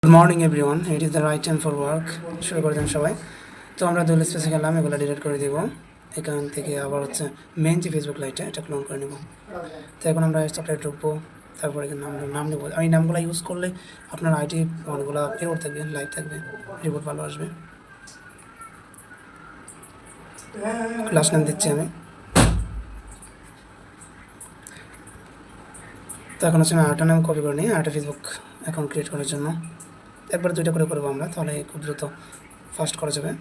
Good morning everyone, it is the right time for work. শুরু করে দেন সবাই। তো আমরা দুল স্পেসে গেলাম, এগুলো ডিলিট করে দিব। এখান থেকে আবার হচ্ছে মেন যে ফেসবুক লাইটটা, এটা ক্লোন করে নেব। তো এখন আমরা সফটওয়্যার ঢুকবো, তারপরে আমরা নাম নেবো। এই নামগুলো ইউজ করলে আপনার আইটি মানগুলো পিওর থাকবে, লাইট থাকবে, রিপোর্ট ভালো আসবে। ক্লাস নাম দিচ্ছি আমি। তো এখন হচ্ছে আমি আরেকটা নাম কপি করে নিই, আরেকটা ফেসবুক অ্যাকাউন্ট ক্রিয়েট করার জন্য। একবার দুইটা করে করবো আমরা, তাহলে খুব দ্রুত ফাস্ট করা যাবে।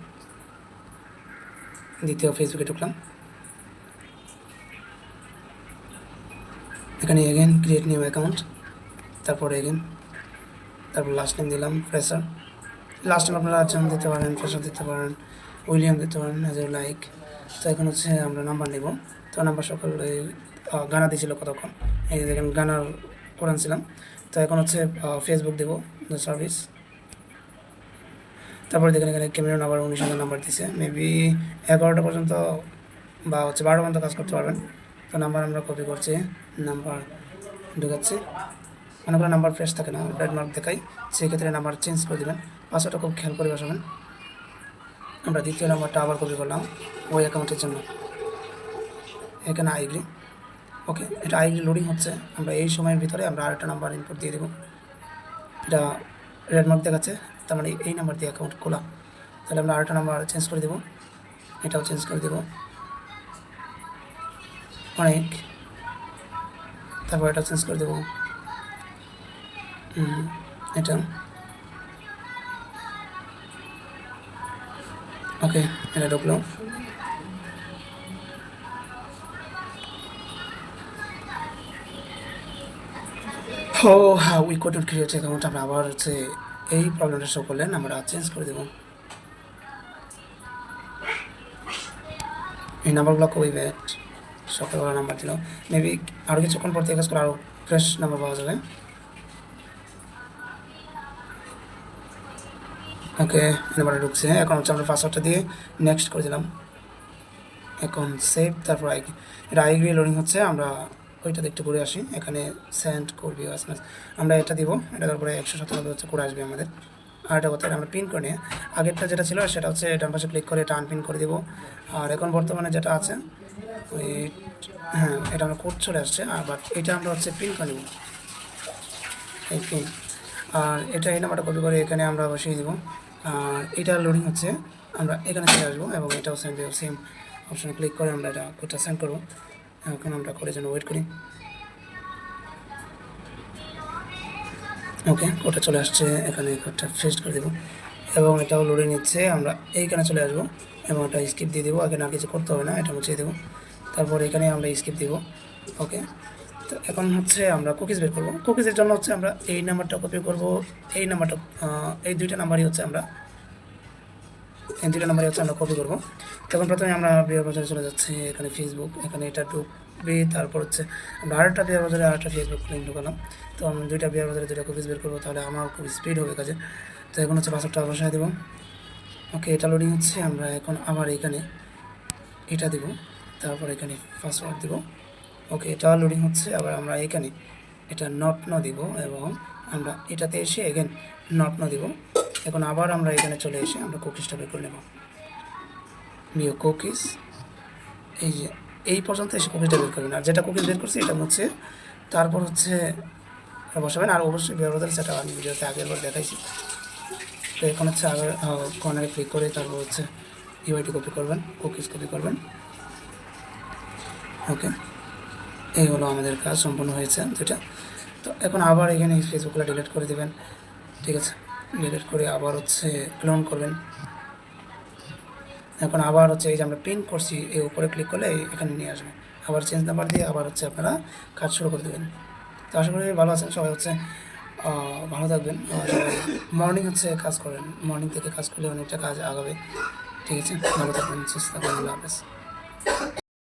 দ্বিতীয় ফেসবুকে ঢুকলাম, এখানে এগেন ক্রিয়েট নিউ অ্যাকাউন্ট, তারপরে এগেন, তারপর লাস্ট নেম দিলাম ফ্রেশার। লাস্ট নেম আপনারা জন দিতে পারেন, ফ্রেশার দিতে পারেন, উইলিয়াম দিতে পারেন, এজ এ লাইক। তো এখন হচ্ছে আমরা নাম্বার নেব। তো নাম্বার সকল গানা দিয়েছিল কতক্ষণ, এই দেখেন গানার কোরআন ছিলাম। তো এখন হচ্ছে ফেসবুক দেবো, দ্য সার্ভিস। তারপরে দেখেন এখানে ক্যামেরা নাম্বার 19 নাম্বার দিছে, মেবি 11টা পর্যন্ত বা হচ্ছে 12টা পর্যন্ত কাজ করতে পারবেন। তো নাম্বার আমরা কপি করছি, নাম্বার ঢুকাচ্ছি। মনে করেন নাম্বার ফ্রেশ থাকে না, রেড মার্ক দেখাই, সেক্ষেত্রে নাম্বার চেঞ্জ করে দেবেন। পাসওয়ার্ডটা খুব খেয়াল করে বসাবেন। আমরা দ্বিতীয় নাম্বারটা আবার কপি করলাম ওই অ্যাকাউন্টের জন্য, এখানে আইগ্রি। ওকে, এটা আইগ্রি লোডিং হচ্ছে। আমরা এই সময়ের ভিতরে আমরা আরেকটা নাম্বার ইনপুট দিয়ে দেবো। এটা রেড মার্ক দেখাচ্ছে, তার মানে এই নাম্বার দিয়ে অ্যাকাউন্ট খোলা। তাহলে আমরা আরেকটা নাম্বার চেঞ্জ করে দেবো, এটাও চেঞ্জ করে দেবো অনেক। তারপর এটা চেঞ্জ করে দেবো, এটা ওকে, এটা ঢুকলো। ও হ্যাঁ, we could not create account. আমরা আবার হচ্ছে এই প্রবলেমটা শো করলেন, আমরা চেঞ্জ করে দেবো। এই নাম্বারগুলো খুবই ব্যাড, সকালবেলা নাম্বার দিল, মেবি আরও কিছুক্ষণ পর থেকে কাজ করে আরও ফ্রেশ নাম্বার পাওয়া যাবে। ওকে, নাম্বারটা ঢুকছে। এখন হচ্ছে আমরা পাসওয়ার্ডটা দিয়ে নেক্সট করে দিলাম, এখন সেভ। তারপর আইগ্রি, এটা আইগ্রি লোডিং হচ্ছে। আমরা ওইটাতে একটু ঘুরে আসি, এখানে সেন্ড করবি এসএমএস, আমরা এটা দিব। এটা তারপরে 197 হচ্ছে করে আসবে আমাদের। আর একটা কথা, আমরা পিন করে নিয়ে আগেরটা যেটা ছিল সেটা হচ্ছে ডান পাশে ক্লিক করে এটা আনপিন করে দেবো। আর এখন বর্তমানে যেটা আছে ওই, হ্যাঁ, এটা আমরা কোড চলে আসছে, আর বাট এটা আমরা হচ্ছে পিন করে নেব, এই পিন। আর এটা এই নাম্বারটা কপি করে এখানে আমরা বসিয়ে দেবো। আর এটা লোডিং হচ্ছে, আমরা এখানে চলে আসবো এবং এটাও সেম অপশানে ক্লিক করে আমরা এটা কোডটা সেন্ড করবো। এখন আমরা কোডের জন্য ওয়েট করি। ওকে, কোডটা চলে আসছে, এখানে কোডটা পেস্ট করে দেবো এবং এটাও লোডে নিচ্ছে। আমরা এইখানে চলে আসবো এবং এটা স্কিপ দিয়ে দেবো। এখানে আর কিছু করতে হবে না, এটা মুছিয়ে দেবো। তারপর এখানে আমরা স্কিপ দেবো। ওকে, তো এখন হচ্ছে আমরা কুকিজ বের করবো। কুকিজের জন্য হচ্ছে আমরা এই নাম্বারটা কপি করবো, এই নাম্বারটা, এই দুইটা নাম্বারই হচ্ছে আমরা কপি করবো। তখন প্রথমে আমরা বিয়ার বাজারে চলে যাচ্ছি, এখানে ফেসবুক, এখানে এটা ঢুকবে। তারপর হচ্ছে আমরা আরেকটা বিয়ার বাজারে আরেকটা ফেসবুক লিঙ্ক ঢুকালাম। তো আমি দুইটা বিয়ার বাজারে দুইটা কপিস বের করবো, তাহলে আমার খুব স্পিড হবে কাজে। তো এখন হচ্ছে পাসওয়ার্ডটা বসায় দেবো। ওকে, এটা লোডিং হচ্ছে। আমরা এখন আবার এখানে এটা দেব, তারপর এখানে পাসওয়ার্ড দেব। ওকে, এটা লোডিং হচ্ছে। আবার আমরা এখানে এটা নট ন দিব এবং আমরা এটাতে এসে এগেন নট ন দিব। এখন আবার আমরা এখানে চলে এসে আমরা কুকিজটা বের করে নেব, নিউ কুকিজ। এই যে এই পর্যন্ত এসে কুকিজটা বের করবেন, আর যেটা কুকিজ বের করছি এটা হচ্ছে, তারপর হচ্ছে বসাবেন। আর অবশ্যই ব্যবহার সেটা আমি ভিডিওতে আগের বার দেখাইছি। তো এখন হচ্ছে আগের কর্নারে ক্লিক করে তারপর হচ্ছে ইউআইটি কপি করবেন, কুকিজ কপি করবেন। ওকে, এই হলো আমাদের কাজ সম্পূর্ণ হয়েছে দুটা। তো এখন আবার এখানে ফেসবুকগুলো ডিলিট করে দেবেন, ঠিক আছে। ডিলিট করে আবার হচ্ছে ক্লোন করবেন। এখন আবার হচ্ছে এই যে আমরা পিন করছি, এই উপরে ক্লিক করলে এখানে নিয়ে আসবে। আবার চেঞ্জ নাম্বার দিয়ে আবার হচ্ছে আপনারা কাজ শুরু করে দেবেন। তো আশা করি ভালো আছেন সবাই, হচ্ছে ভালো থাকবেন। সবাই মর্নিং হচ্ছে কাজ করেন, মর্নিং থেকে কাজ করলে অনেকটা কাজ আগাবে, ঠিক আছে। ভালো থাকবেন, সুস্থ থাকবেন, আল্লাহ হাফেজ।